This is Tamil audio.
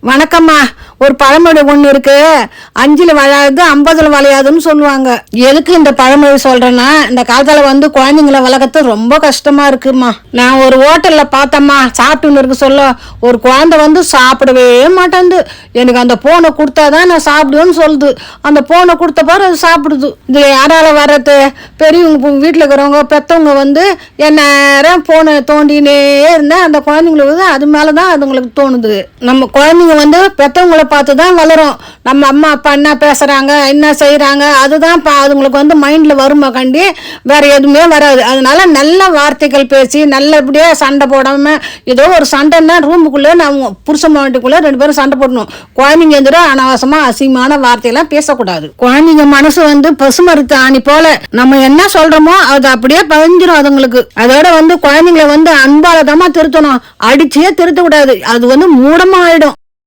வணக்கம்மா. ஒரு பழமொழி ஒண்ணு இருக்கு, 5ல் வளையாது 50ல் வளையாதுன்னு சொல்லுவாங்க. எதுக்கு இந்த பழமொழி சொல்றேன்னா, இந்த காலத்துல குழந்தைங்களை வளர்க்கறது ரொம்ப கஷ்டமா இருக்குமா. நான் ஒரு ஹோட்டல்ல பார்த்தம்மா, சாப்பிட்டுன்னு இருக்கு சொல்ல, ஒரு குழந்தை சாப்பிடவே மாட்டேங்குது. எனக்கு அந்த போனை கொடுத்தாதான் நான் சாப்பிடுவேன்னு சொல்லுது. அந்த போனை கொடுத்த பாரு அது சாப்பிடுது. இதுல யாரால வர்றது? பெரியவங்க வீட்டுல இருக்கிறவங்க பெத்தவங்க நேரம் போனை தோண்டினே இருந்தா அந்த குழந்தைங்களுக்கு அது மேலதான் அதுங்களுக்கு தோணுது. நம்ம குழந்தைங்க பெத்தவங்களை பார்த்துதான் வளரும். நம்ம அம்மா அப்பா என்ன பேசுறாங்க, என்ன செய்யறாங்க, அதுதான் அதுங்களுக்கு மைண்ட்ல வருமா கண்டி, வேற எதுவுமே வராது. அதனால நல்ல வார்த்தைகள் பேசி நல்லபடியா சண்டை போடாம, ஏதோ ஒரு சண்டைன்னா ரூமுக்குள்ள நம்ம புருஷ மாட்டுக்குள்ள 2 பேரும் சண்டை போடணும். குழந்தைங்க அனாவசமா அசிங்கமான வார்த்தையெல்லாம் பேசக்கூடாது. குழந்தைங்க மனசு பசுமறுத்த ஆணி போல, நம்ம என்ன சொல்றோமோ அது அப்படியே பதிஞ்சிடும் அதுங்களுக்கு. அதோட குழந்தைங்களை அன்பாலதமா திருத்தணும், அடிச்சே திருத்த கூடாது. அது மூடமா ஆயிடும்.